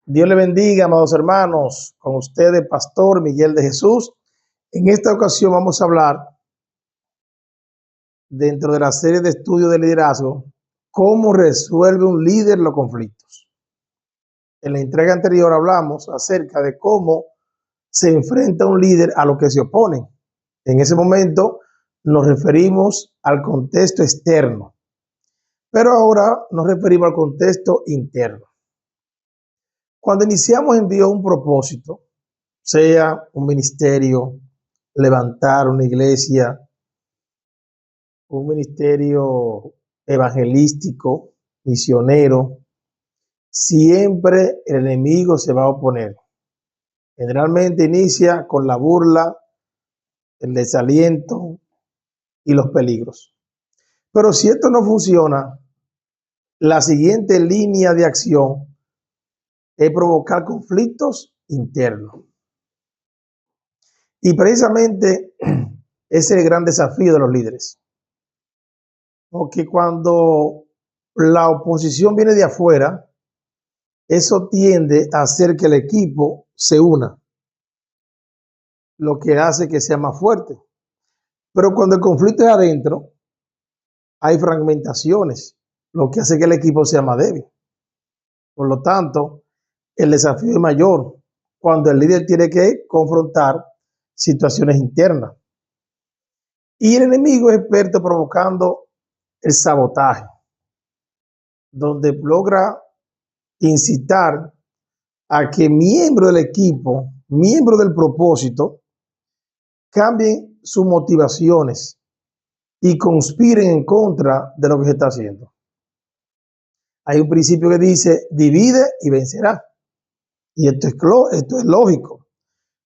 Dios le bendiga, amados hermanos. Con ustedes, Pastor Miguel de Jesús. En esta ocasión vamos a hablar, dentro de la serie de estudios de liderazgo, cómo resuelve un líder los conflictos. En la entrega anterior hablamos acerca de cómo se enfrenta un líder a lo que se opone. En ese momento nos referimos al contexto externo, pero ahora nos referimos al contexto interno. Cuando iniciamos en Dios un propósito, sea un ministerio, levantar una iglesia, un ministerio evangelístico, misionero, siempre el enemigo se va a oponer. Generalmente inicia con la burla, el desaliento y los peligros. Pero si esto no funciona, la siguiente línea de acción es provocar conflictos internos. Y precisamente ese es el gran desafío de los líderes. Porque cuando la oposición viene de afuera, eso tiende a hacer que el equipo se una, lo que hace que sea más fuerte. Pero cuando el conflicto es adentro, hay fragmentaciones, lo que hace que el equipo sea más débil. Por lo tanto, el desafío es mayor cuando el líder tiene que confrontar situaciones internas. Y el enemigo es experto provocando el sabotaje, donde logra incitar a que miembros del equipo, miembros del propósito, cambien sus motivaciones y conspiren en contra de lo que se está haciendo. Hay un principio que dice, divide y vencerá. Y esto es lógico,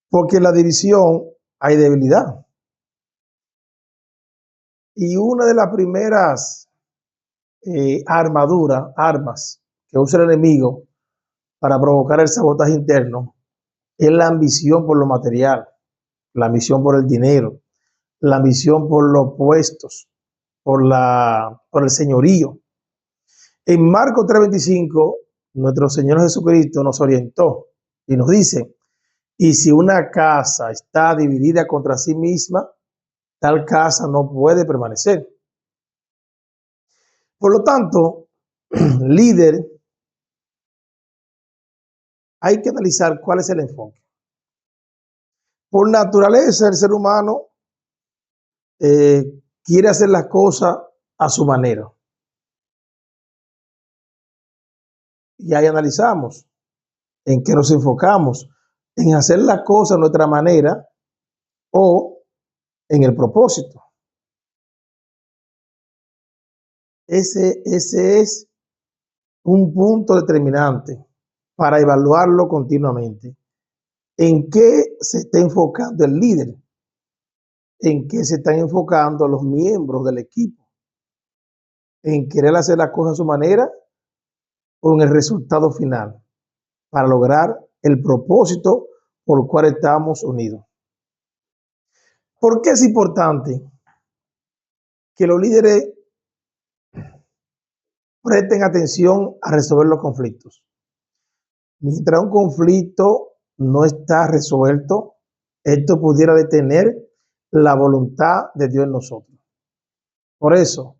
porque en la división hay debilidad. Y una de las primeras armas que usa el enemigo para provocar el sabotaje interno es la ambición por lo material, la ambición por el dinero, la ambición por los puestos, por el señorío. En Marcos 3:25, nuestro Señor Jesucristo nos orientó y nos dice, y si una casa está dividida contra sí misma, tal casa no puede permanecer. Por lo tanto, líder, hay que analizar cuál es el enfoque. Por naturaleza, el ser humano quiere hacer las cosas a su manera. Y ahí analizamos en qué nos enfocamos, en hacer las cosas a nuestra manera o en el propósito. Ese es un punto determinante para evaluarlo continuamente. ¿En qué se está enfocando el líder? ¿En qué se están enfocando los miembros del equipo? ¿En querer hacer las cosas a su manera o en el resultado final para lograr el propósito por el cual estamos unidos? ¿Por qué es importante que los líderes presten atención a resolver los conflictos? Mientras un conflicto no está resuelto, esto pudiera detener la voluntad de Dios en nosotros. Por eso,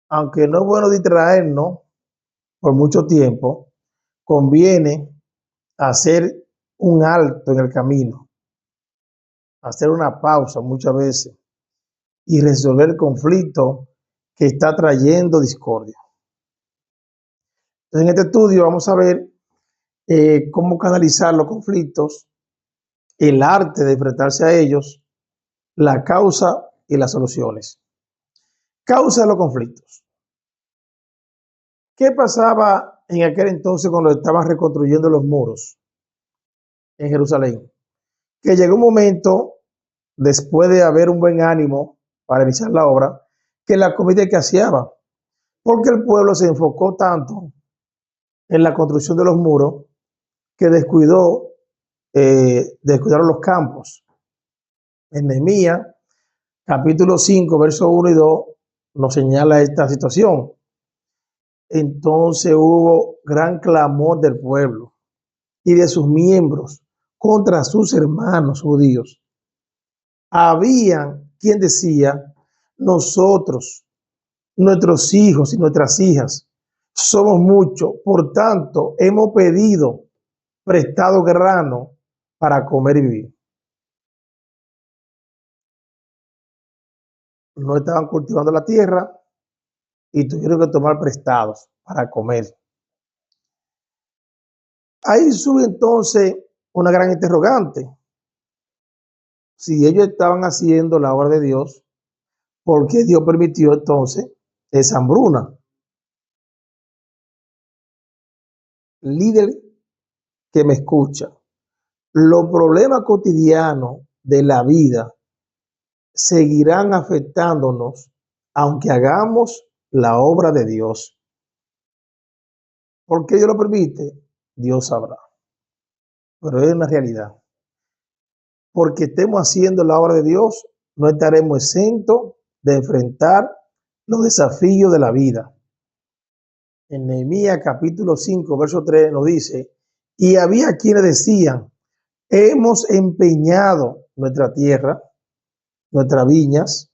aunque no es bueno distraernos por mucho tiempo, conviene hacer un alto en el camino, hacer una pausa muchas veces y resolver el conflicto que está trayendo discordia. Entonces, en este estudio vamos a ver cómo canalizar los conflictos, el arte de enfrentarse a ellos, la causa y las soluciones. Causa de los conflictos. ¿Qué pasaba en aquel entonces cuando estaban reconstruyendo los muros en Jerusalén? Que llegó un momento, después de haber un buen ánimo para iniciar la obra, que la comida escaseaba, porque el pueblo se enfocó tanto en la construcción de los muros que descuidaron los campos. En Nehemías, capítulo 5, versos 1 y 2, nos señala esta situación. Entonces hubo gran clamor del pueblo y de sus miembros contra sus hermanos judíos. Había quien decía: nosotros, nuestros hijos y nuestras hijas, somos muchos, por tanto hemos pedido prestado grano para comer y vivir. No estaban cultivando la tierra y tuvieron que tomar prestados para comer. Ahí surge entonces una gran interrogante. Si ellos estaban haciendo la obra de Dios, ¿por qué Dios permitió entonces esa hambruna? Líder que me escucha, los problemas cotidianos de la vida seguirán afectándonos aunque hagamos la obra de Dios. ¿Por qué Dios lo permite? Dios sabrá. Pero es una realidad. Porque estemos haciendo la obra de Dios, no estaremos exentos de enfrentar los desafíos de la vida. En Nehemías capítulo 5, verso 3 nos dice: y había quienes decían: hemos empeñado nuestra tierra, nuestras viñas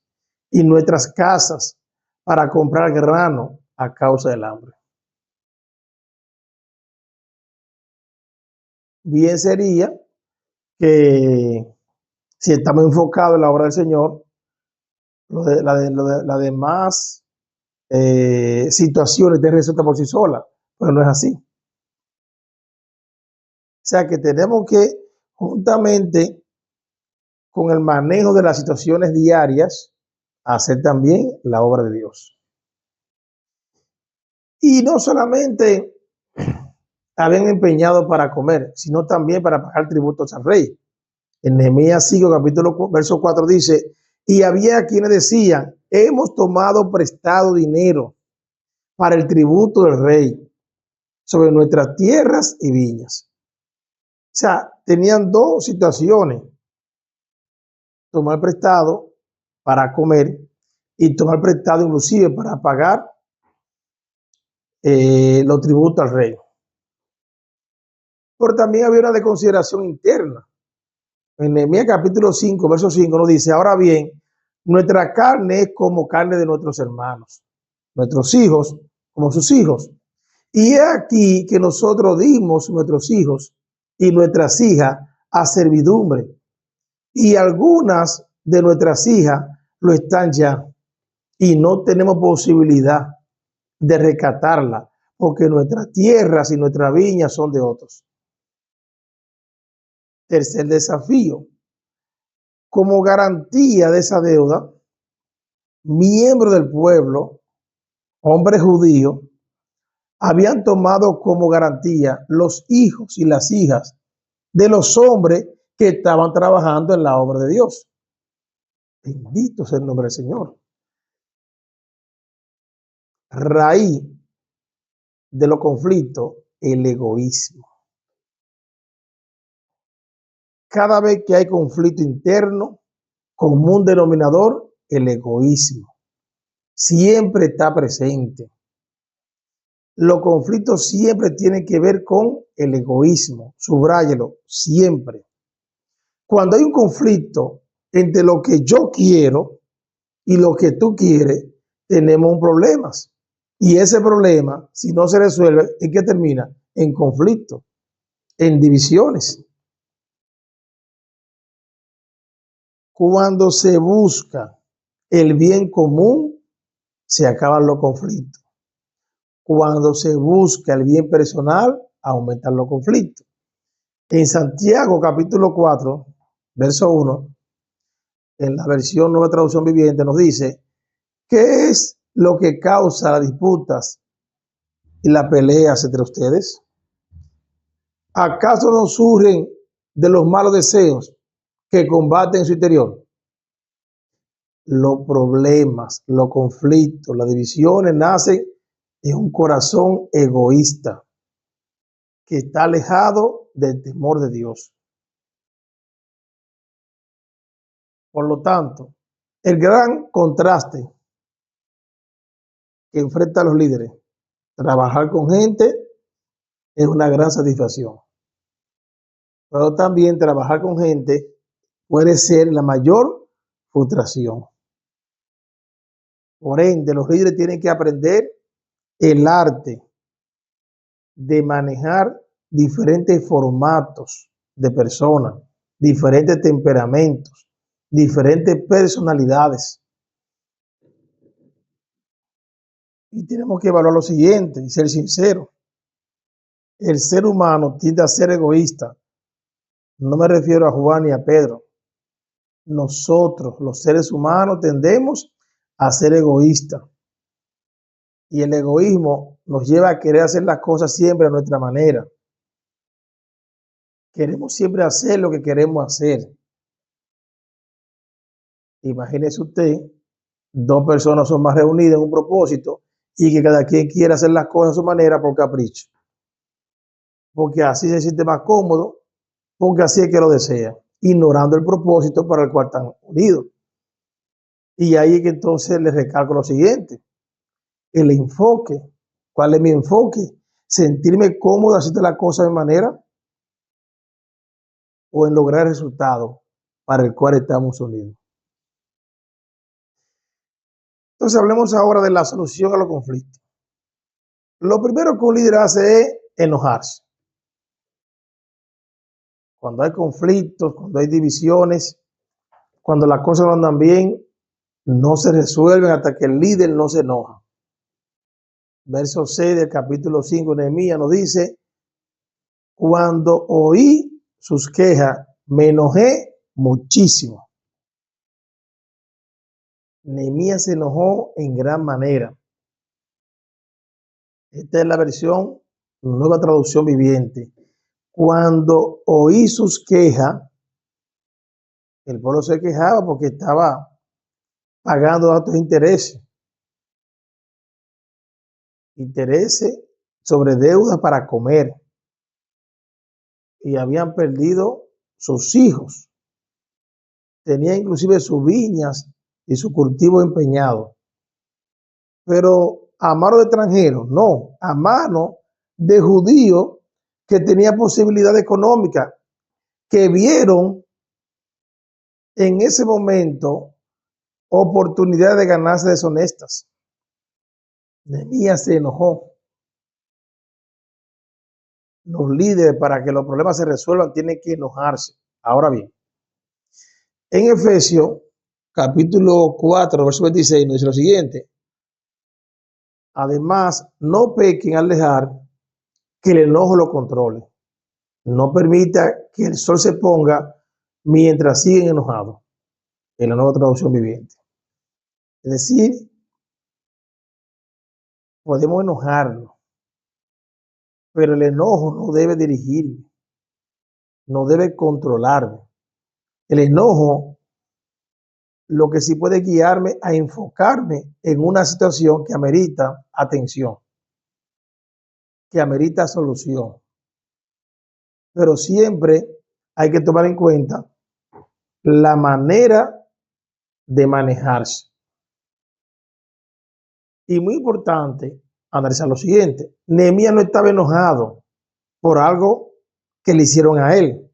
y nuestras casas para comprar grano a causa del hambre. Bien sería que si estamos enfocados en la obra del Señor, las demás situaciones te resuelta por sí sola, pero no es así. O sea que tenemos que, juntamente con el manejo de las situaciones diarias, hacer también la obra de Dios. Y no solamente habían empeñado para comer, sino también para pagar tributos al rey. En Nehemías 5, capítulo verso 4 dice: y había quienes decían: hemos tomado prestado dinero para el tributo del rey sobre nuestras tierras y viñas. O sea, tenían dos situaciones: tomar prestado para comer y tomar prestado inclusive para pagar los tributos al rey. Pero también había una desconsideración interna. En Nehemías capítulo 5, verso 5 nos dice: ahora bien, nuestra carne es como carne de nuestros hermanos, nuestros hijos como sus hijos. Y es aquí que nosotros dimos nuestros hijos y nuestras hijas a servidumbre. Y algunas de nuestras hijas lo están ya. Y no tenemos posibilidad de rescatarla, porque nuestras tierras y nuestras viñas son de otros. Tercer desafío: como garantía de esa deuda, miembros del pueblo, hombres judíos, habían tomado como garantía los hijos y las hijas de los hombres que estaban trabajando en la obra de Dios. Bendito sea el nombre del Señor. Raíz de los conflictos, el egoísmo. Cada vez que hay conflicto interno, común denominador, el egoísmo. Siempre está presente. Los conflictos siempre tienen que ver con el egoísmo. Subráyelo, siempre. Cuando hay un conflicto entre lo que yo quiero y lo que tú quieres, tenemos un problema. Y ese problema, si no se resuelve, ¿en qué termina? En conflicto, en divisiones. Cuando se busca el bien común, se acaban los conflictos. Cuando se busca el bien personal, aumentan los conflictos. En Santiago capítulo 4, verso 1, en la versión Nueva Traducción Viviente nos dice: ¿qué es lo que causa las disputas y las peleas entre ustedes? ¿Acaso no surgen de los malos deseos que combaten en su interior? Los problemas, los conflictos, las divisiones nacen en un corazón egoísta que está alejado del temor de Dios. Por lo tanto, el gran contraste que enfrentan los líderes, trabajar con gente, es una gran satisfacción. pero también trabajar con gente puede ser la mayor frustración. Por ende, los líderes tienen que aprender el arte de manejar diferentes formatos de personas, diferentes temperamentos, diferentes personalidades. Y tenemos que evaluar lo siguiente y ser sinceros. El ser humano tiende a ser egoísta. No me refiero a Juan ni a Pedro. Nosotros, los seres humanos, tendemos a ser egoístas. Y el egoísmo nos lleva a querer hacer las cosas siempre a nuestra manera. Queremos siempre hacer lo que queremos hacer. Imagínese usted, dos personas son más reunidas en un propósito y que cada quien quiera hacer las cosas a su manera por capricho. Porque así se siente más cómodo, porque así es que lo desea, ignorando el propósito para el cual están unidos. Y ahí es que entonces les recalco lo siguiente, el enfoque. ¿Cuál es mi enfoque? ¿Sentirme cómodo haciendo las cosas de manera o en lograr el resultado para el cual estamos unidos? Entonces hablemos ahora de la solución a los conflictos. Lo primero que un líder hace es enojarse. Cuando hay conflictos, cuando hay divisiones, cuando las cosas no andan bien, no se resuelven hasta que el líder no se enoja. Verso 6 del capítulo 5 de Nehemías nos dice, cuando oí sus quejas, me enojé muchísimo. Nehemías se enojó en gran manera. Esta es la versión Nueva Traducción Viviente. Cuando oí sus quejas, el pueblo se quejaba porque estaba pagando altos intereses sobre deudas para comer, y habían perdido sus hijos. Tenía inclusive sus viñas y su cultivo empeñado. Pero a mano de extranjeros, no, a mano de judíos que tenían posibilidad económica, que vieron en ese momento oportunidades de ganarse deshonestas. Nehemías se enojó. Los líderes, para que los problemas se resuelvan, tienen que enojarse. Ahora bien, en Efesios, capítulo 4, verso 26, nos dice lo siguiente. Además, no pequen al dejar que el enojo lo controle. No permita que el sol se ponga mientras siguen enojados. En la Nueva Traducción Viviente. Es decir, podemos enojarnos, pero el enojo no debe dirigirme, no debe controlarme. El enojo lo que sí puede guiarme a enfocarme en una situación que amerita atención, que amerita solución. Pero siempre hay que tomar en cuenta la manera de manejarse. Y muy importante analizar lo siguiente. Nehemías no estaba enojado por algo que le hicieron a él.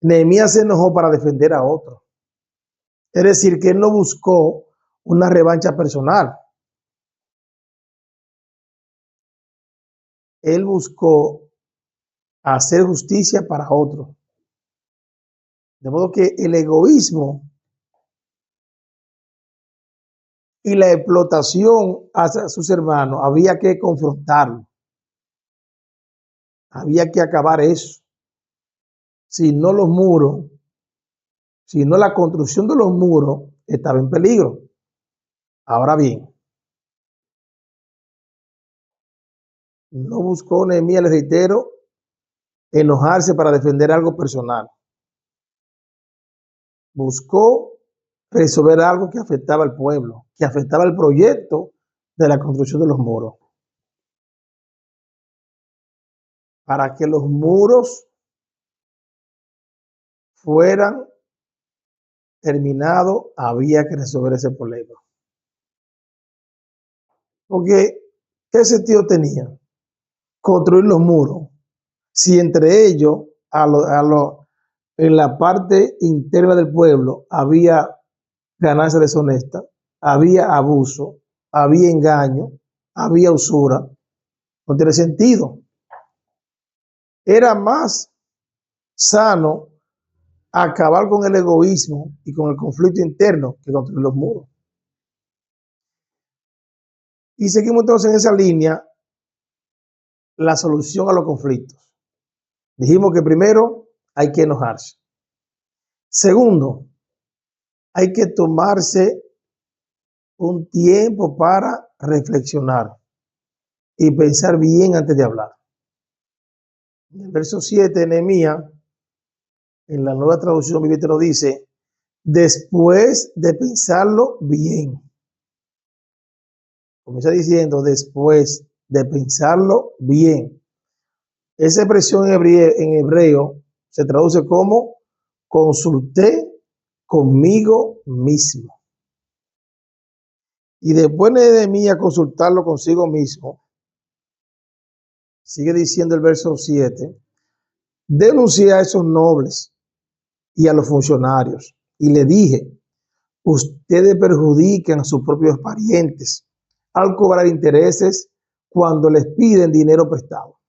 Nehemías se enojó para defender a otro. Es decir, que él no buscó una revancha personal. Él buscó hacer justicia para otro. De modo que el egoísmo y la explotación hacia sus hermanos había que confrontarlo. Había que acabar eso. Si no los muros, si no la construcción de los muros estaba en peligro. Ahora bien, no buscó Nehemías, le reitero, enojarse para defender algo personal. Buscó resolver algo que afectaba al pueblo, que afectaba el proyecto de la construcción de los muros. Para que los muros fueran terminados, había que resolver ese problema. Porque, ¿qué sentido tenía construir los muros si entre ellos en la parte interna del pueblo había ganancia deshonesta, había abuso, había engaño, había usura. No tiene sentido. Era más sano acabar con el egoísmo y con el conflicto interno que construir los muros. Y seguimos entonces en esa línea la solución a los conflictos. Dijimos que primero hay que enojarse. Segundo, hay que tomarse un tiempo para reflexionar y pensar bien antes de hablar. En el verso 7 de Nehemías, en la Nueva Traducción Viviente, lo dice, después de pensarlo bien. Comienza diciendo, después de pensarlo bien. Esa expresión en hebreo se traduce como consulté conmigo mismo. Y después de Nehemías consultarlo consigo mismo, sigue diciendo el verso 7, denuncié a esos nobles y a los funcionarios y le dije, ustedes perjudican a sus propios parientes al cobrar intereses cuando les piden dinero prestado.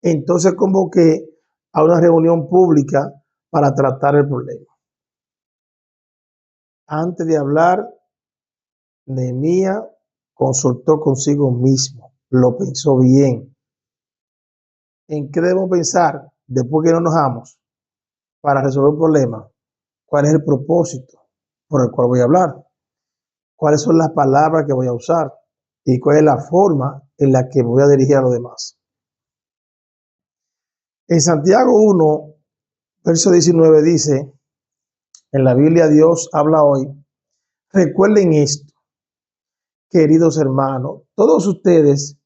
Entonces convoqué a una reunión pública para tratar el problema. Antes de hablar, Nehemías consultó consigo mismo, lo pensó bien. ¿En qué debemos pensar después que nos enojamos para resolver un problema? ¿Cuál es el propósito por el cual voy a hablar? ¿Cuáles son las palabras que voy a usar? ¿Y cuál es la forma en la que voy a dirigir a los demás? En Santiago 1, verso 19 dice, en la Biblia Dios habla hoy, recuerden esto, queridos hermanos, todos ustedes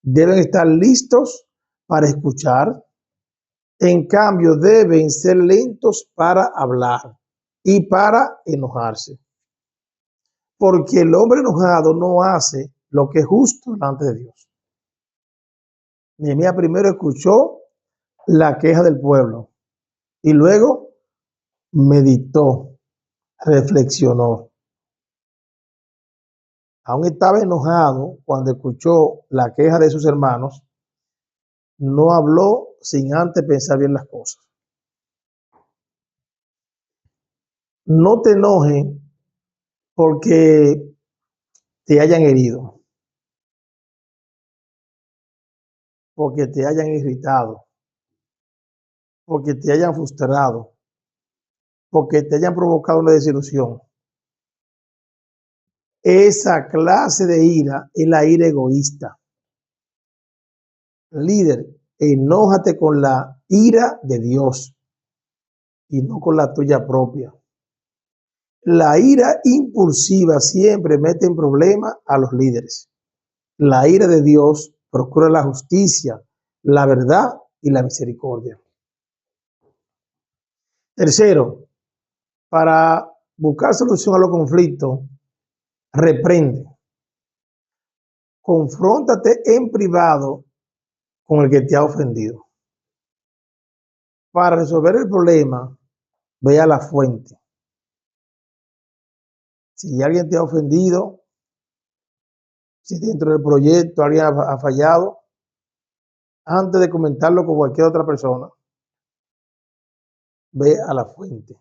deben estar listos para escuchar, en cambio deben ser lentos para hablar y para enojarse, porque el hombre enojado no hace lo que es justo delante de Dios. Nehemías primero escuchó la queja del pueblo y luego meditó, reflexionó. Aún estaba enojado cuando escuchó la queja de sus hermanos, no habló sin antes pensar bien las cosas. No te enojes porque te hayan herido, porque te hayan irritado, porque te hayan frustrado, porque te hayan provocado una desilusión. Esa clase de ira es la ira egoísta. Líder, enójate con la ira de Dios y no con la tuya propia. La ira impulsiva siempre mete en problemas a los líderes. La ira de Dios procura la justicia, la verdad y la misericordia. Tercero, para buscar solución a los conflictos, reprende. Confróntate en privado con el que te ha ofendido. Para resolver el problema, ve a la fuente. Si alguien te ha ofendido, si dentro del proyecto alguien ha fallado, antes de comentarlo con cualquier otra persona, ve a la fuente.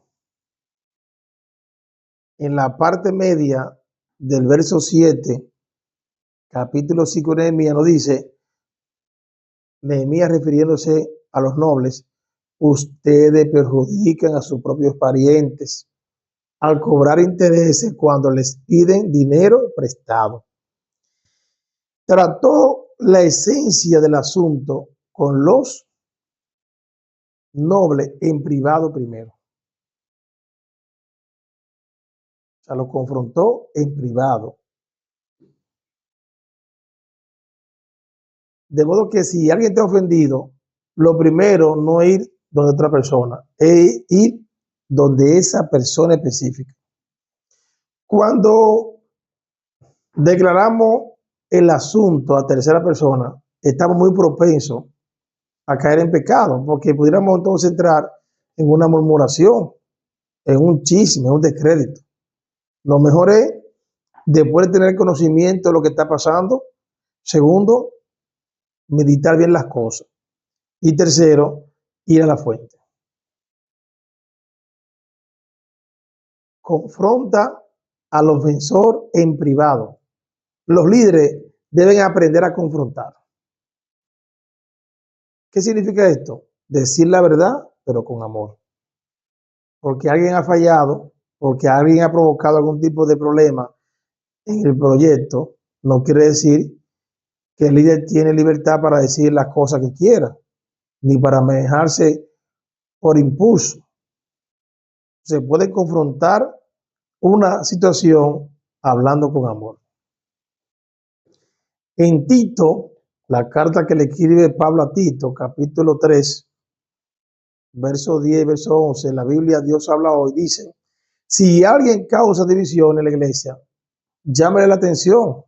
En la parte media del verso 7, capítulo 5 de Nehemías, nos dice, Nehemías refiriéndose a los nobles, ustedes perjudican a sus propios parientes al cobrar intereses cuando les piden dinero prestado. Trató la esencia del asunto con los nobles en privado primero. O sea, lo confrontó en privado. De modo que si alguien te ha ofendido, lo primero no es ir donde otra persona, es ir donde esa persona específica. Cuando declaramos el asunto a tercera persona, estamos muy propensos a caer en pecado, porque pudiéramos entonces entrar en una murmuración, en un chisme, en un descrédito. Lo mejor es, después de tener conocimiento de lo que está pasando, segundo, meditar bien las cosas. Y tercero, ir a la fuente. Confronta al ofensor en privado. Los líderes deben aprender a confrontar. ¿Qué significa esto? Decir la verdad, pero con amor. Porque alguien ha fallado, porque alguien ha provocado algún tipo de problema en el proyecto, no quiere decir que el líder tiene libertad para decir las cosas que quiera, ni para manejarse por impulso. Se puede confrontar una situación hablando con amor. En Tito, la carta que le escribe Pablo a Tito, capítulo 3, verso 10, verso 11, en la Biblia Dios habla hoy, dice, si alguien causa división en la iglesia, llámale la atención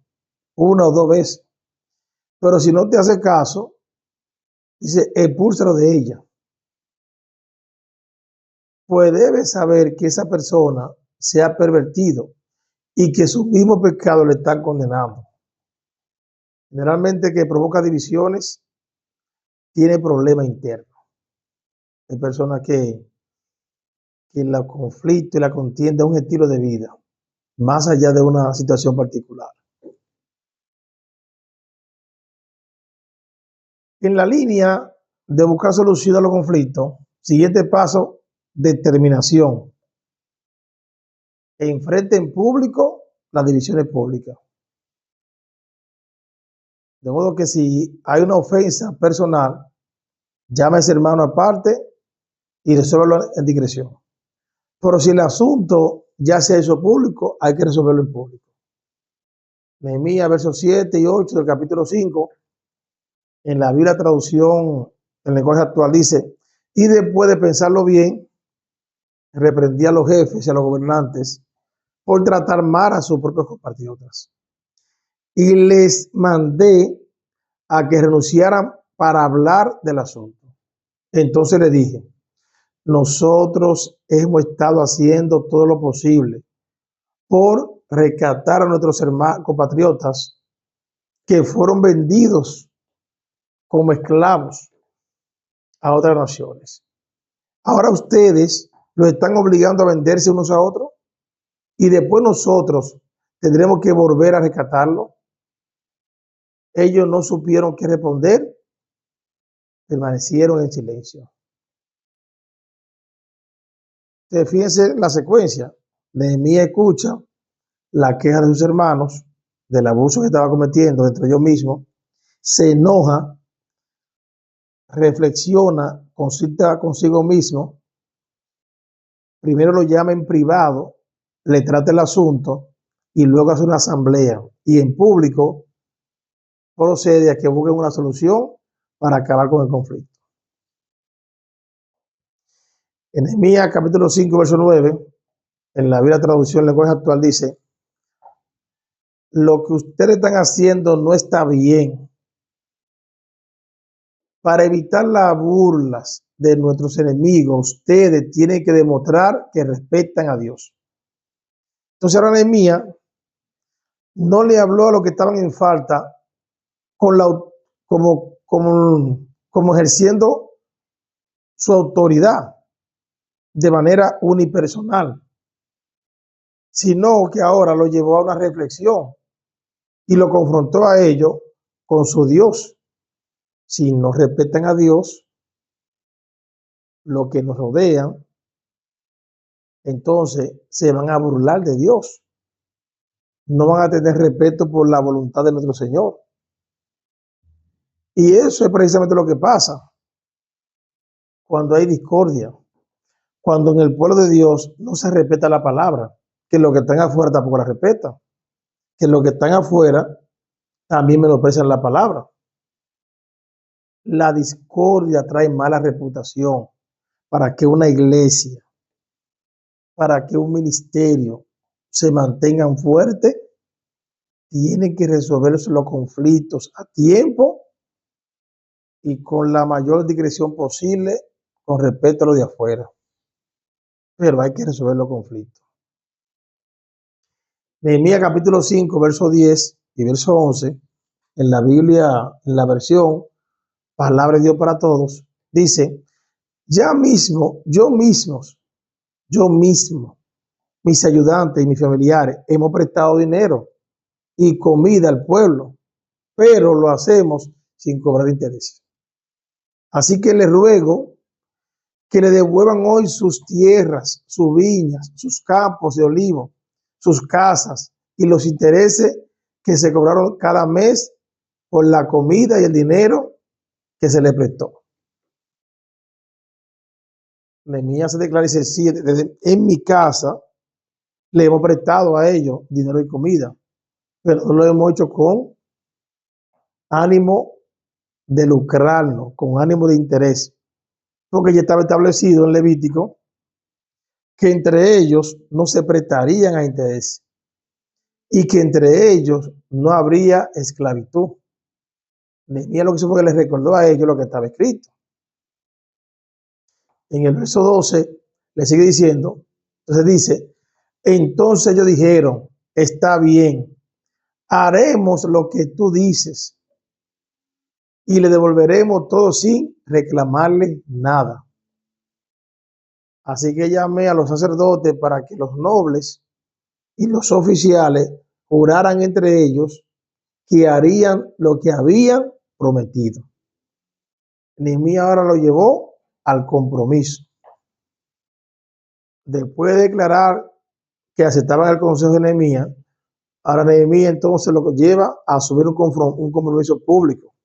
una o dos veces, pero si no te hace caso, dice, expúlsalo de ella. Pues debes saber que esa persona se ha pervertido y que su mismo pecado le están condenando. Generalmente que provoca divisiones tiene problemas internos. Hay personas que el conflicto y la contienda es un estilo de vida, más allá de una situación particular. En la línea de buscar solución a los conflictos, siguiente paso, determinación. Enfrente en público las divisiones públicas. De modo que si hay una ofensa personal, llama a ese hermano aparte y resuélvelo en discreción. Pero si el asunto ya se ha hecho público, hay que resolverlo en público. Nehemías, versos 7 y 8 del capítulo 5, en la Biblia traducción en lenguaje actual dice, y después de pensarlo bien, reprendí a los jefes y a los gobernantes por tratar mal a sus propios compatriotas. Y les mandé a que renunciaran para hablar del asunto. Entonces le dije, nosotros hemos estado haciendo todo lo posible por rescatar a nuestros hermanos compatriotas que fueron vendidos como esclavos a otras naciones. Ahora ustedes los están obligando a venderse unos a otros y después nosotros tendremos que volver a rescatarlo. Ellos no supieron qué responder, permanecieron en silencio. Entonces, fíjense la secuencia. Nehemías escucha la queja de sus hermanos del abuso que estaba cometiendo entre ellos mismos, se enoja, reflexiona, consulta consigo mismo, primero lo llama en privado, le trata el asunto y luego hace una asamblea y en público procede a que busquen una solución para acabar con el conflicto. En Nehemías capítulo 5, verso 9, en la Biblia traducción en lenguaje actual dice, lo que ustedes están haciendo no está bien. Para evitar las burlas de nuestros enemigos, ustedes tienen que demostrar que respetan a Dios. Entonces ahora Nehemías no le habló a los que estaban en falta con como ejerciendo su autoridad de manera unipersonal, sino que ahora lo llevó a una reflexión y lo confrontó a ellos con su Dios. Si no respetan a Dios, lo que nos rodean, entonces se van a burlar de Dios. No van a tener respeto por la voluntad de nuestro Señor. Y eso es precisamente lo que pasa cuando hay discordia, cuando en el pueblo de Dios no se respeta la palabra, que los que están afuera tampoco la respetan, que los que están afuera también menosprecian la palabra. La discordia trae mala reputación para que una iglesia, para que un ministerio se mantengan fuertes, tienen que resolver los conflictos a tiempo y con la mayor discreción posible con respecto a lo de afuera. Pero hay que resolver los conflictos. Nehemías capítulo 5, verso 10 y verso 11, en la Biblia, en la versión Palabra de Dios para Todos, dice, ya mismo, yo mismo, mis ayudantes y mis familiares, hemos prestado dinero y comida al pueblo, pero lo hacemos sin cobrar interés. Así que le ruego que le devuelvan hoy sus tierras, sus viñas, sus campos de olivo, sus casas y los intereses que se cobraron cada mes por la comida y el dinero que se le prestó. Nehemías se declara y dice, sí, en mi casa le hemos prestado a ellos dinero y comida, pero no lo hemos hecho con ánimo de lucrarnos, con ánimo de interés, porque ya estaba establecido en Levítico que entre ellos no se prestarían a interés y que entre ellos no habría esclavitud. Nehemías lo que hizo fue que les recordó a ellos lo que estaba escrito. En el verso 12 le sigue diciendo, entonces dice, entonces ellos dijeron, está bien, haremos lo que tú dices y le devolveremos todo sin reclamarle nada. Así que llamé a los sacerdotes para que los nobles y los oficiales juraran entre ellos que harían lo que habían prometido. Nehemías ahora lo llevó al compromiso. Después de declarar que aceptaban el consejo de Nehemías, ahora Nehemías entonces lo lleva a asumir un compromiso público.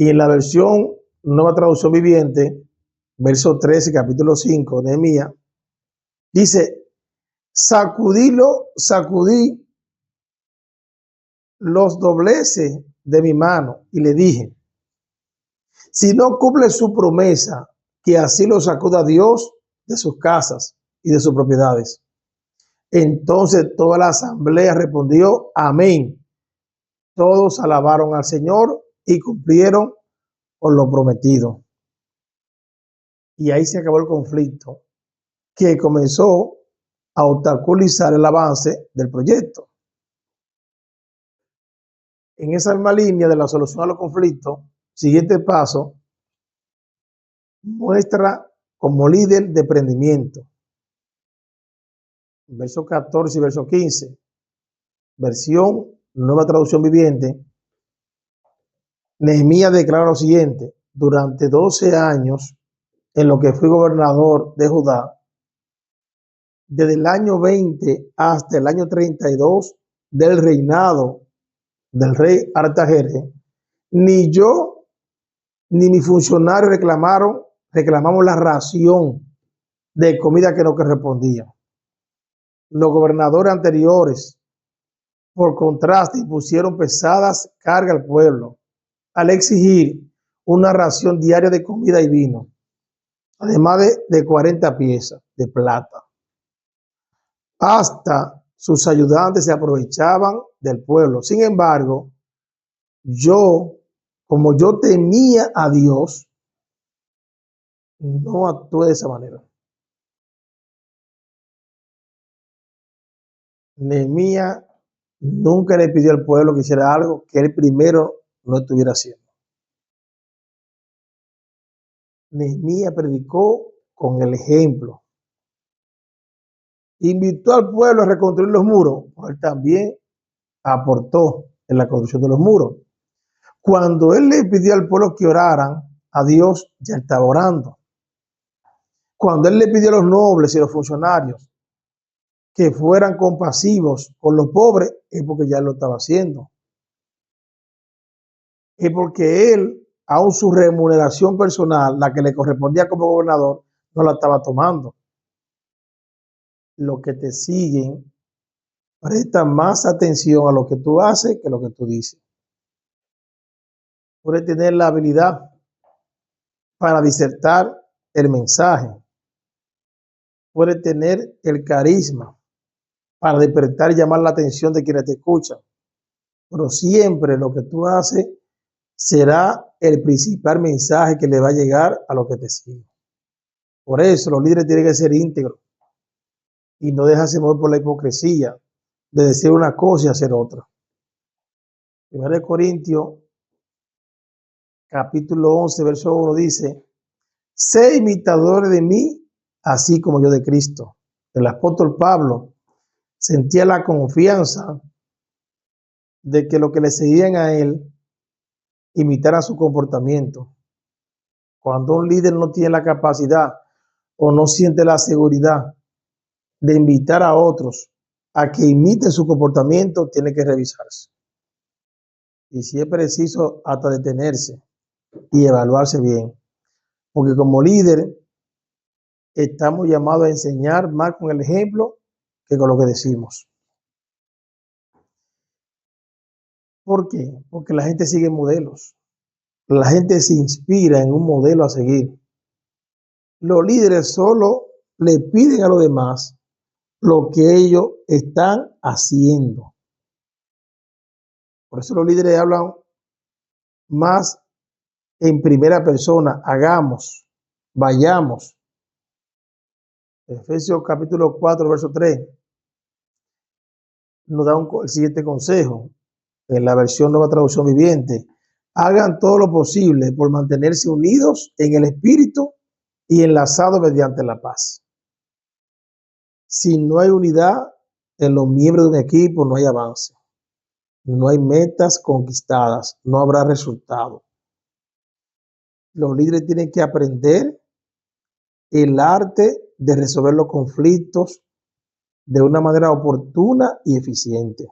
Y en la versión Nueva Traducción Viviente, verso 13, capítulo 5, Nehemías, dice, sacudí los dobleces de mi mano y le dije, si no cumple su promesa, que así lo sacuda Dios de sus casas y de sus propiedades. Entonces toda la asamblea respondió, amén. Todos alabaron al Señor y cumplieron con lo prometido. Y ahí se acabó el conflicto que comenzó a obstaculizar el avance del proyecto. En esa misma línea de la solución a los conflictos, siguiente paso, muestra como líder de emprendimiento. Verso 14 y verso 15, versión Nueva Traducción Viviente, Nehemías declara lo siguiente, durante 12 años en lo que fui gobernador de Judá, desde el año 20 hasta el año 32 del reinado del rey Artajerjes, ni yo ni mi funcionario reclamamos la ración de comida que nos correspondía. Los gobernadores anteriores, por contraste, impusieron pesadas cargas al pueblo al exigir una ración diaria de comida y vino, además de 40 piezas de plata. Hasta sus ayudantes se aprovechaban del pueblo. Sin embargo, como yo temía a Dios, no actué de esa manera. Nehemías nunca le pidió al pueblo que hiciera algo que él primero no estuviera haciendo. Nehemías predicó con el ejemplo. Invitó al pueblo a reconstruir los muros, pero él también aportó en la construcción de los muros. Cuando él le pidió al pueblo que oraran a Dios, ya estaba orando. Cuando él le pidió a los nobles y los funcionarios que fueran compasivos con los pobres, es porque ya lo estaba haciendo. Es porque él, aún su remuneración personal, la que le correspondía como gobernador, no la estaba tomando. Los que te siguen prestan más atención a lo que tú haces que a lo que tú dices. Puedes tener la habilidad para disertar el mensaje. Puedes tener el carisma para despertar y llamar la atención de quienes te escuchan. Pero siempre lo que tú haces será el principal mensaje que le va a llegar a los que te siguen. Por eso los líderes tienen que ser íntegros y no dejarse mover por la hipocresía de decir una cosa y hacer otra. 1 Corintios, capítulo 11, verso 1 dice: sé imitadores de mí, así como yo de Cristo. El apóstol Pablo sentía la confianza de que los que le seguían a él imitaran su comportamiento. Cuando un líder no tiene la capacidad o no siente la seguridad de invitar a otros a que imiten su comportamiento, tiene que revisarse. Y si es preciso, hasta detenerse y evaluarse bien. Porque como líder, estamos llamados a enseñar más con el ejemplo que con lo que decimos. ¿Por qué? Porque la gente sigue modelos. La gente se inspira en un modelo a seguir. Los líderes solo le piden a los demás lo que ellos están haciendo. Por eso los líderes hablan más en primera persona. Hagamos, vayamos. Efesios capítulo 4, verso 3 nos da el siguiente consejo. En la versión Nueva Traducción Viviente: hagan todo lo posible por mantenerse unidos en el espíritu y enlazados mediante la paz. Si no hay unidad en los miembros de un equipo, no hay avance. No hay metas conquistadas, no habrá resultado. Los líderes tienen que aprender el arte de resolver los conflictos de una manera oportuna y eficiente.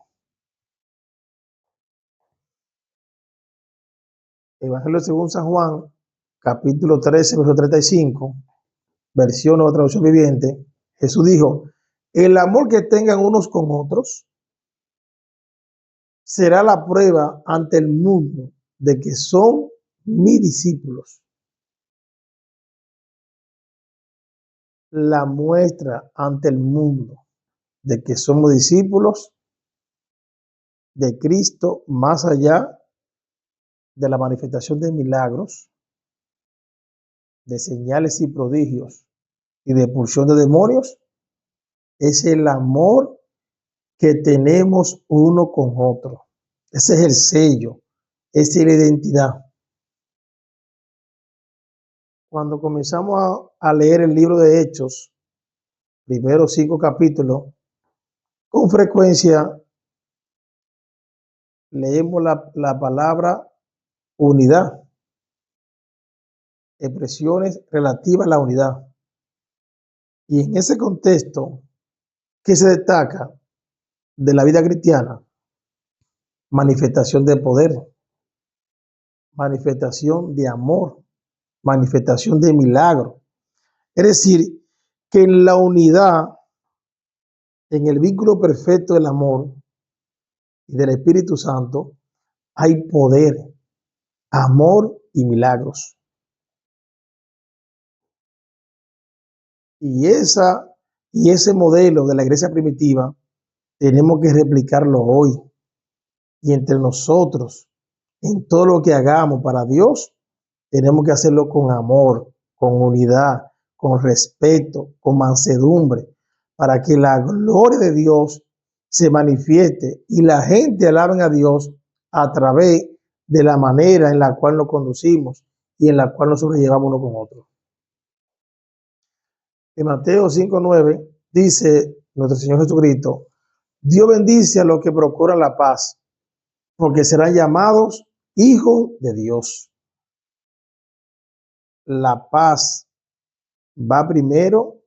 Evangelio según San Juan, capítulo 13, verso 35, versión Nueva Traducción Viviente. Jesús dijo: el amor que tengan unos con otros será la prueba ante el mundo de que son mis discípulos. La muestra ante el mundo de que somos discípulos de Cristo, más allá de la manifestación de milagros, de señales y prodigios y de expulsión de demonios, es el amor que tenemos uno con otro. Ese es el sello, esa es la identidad. Cuando comenzamos a leer el libro de Hechos, primeros 5 capítulos, con frecuencia leemos la palabra unidad, expresiones relativas a la unidad. Y en ese contexto, ¿qué se destaca de la vida cristiana? Manifestación de poder, manifestación de amor, manifestación de milagro. Es decir, que en la unidad, en el vínculo perfecto del amor y del Espíritu Santo, hay poder, amor y milagros. Y ese modelo de la iglesia primitiva tenemos que replicarlo hoy. Y entre nosotros, en todo lo que hagamos para Dios, tenemos que hacerlo con amor, con unidad, con respeto, con mansedumbre, para que la gloria de Dios se manifieste y la gente alabe a Dios a través de la manera en la cual nos conducimos y en la cual nos sobrellevamos uno con otro. En Mateo 5:9 dice nuestro Señor Jesucristo: Dios bendice a los que procuran la paz, porque serán llamados hijos de Dios. La paz va primero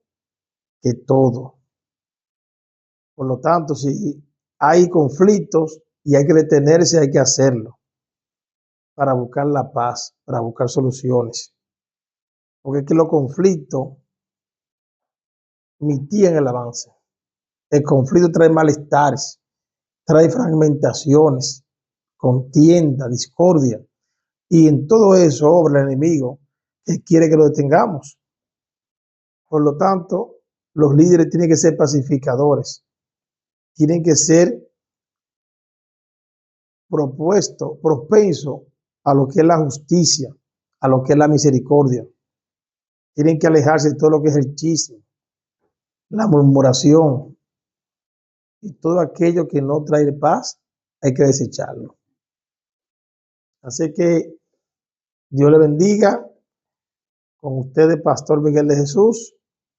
que todo. Por lo tanto, si hay conflictos y hay que detenerse, hay que hacerlo para buscar la paz, para buscar soluciones. Porque es que los conflictos mitigan el avance. El conflicto trae malestares, trae fragmentaciones, contienda, discordia. Y en todo eso obra el enemigo que quiere que lo detengamos. Por lo tanto, los líderes tienen que ser pacificadores, tienen que ser propensos a lo que es la justicia, a lo que es la misericordia. Tienen que alejarse de todo lo que es el chisme, la murmuración y todo aquello que no trae paz, hay que desecharlo. Así que Dios le bendiga. Con ustedes, Pastor Miguel de Jesús,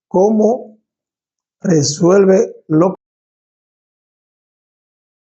cómo resuelve lo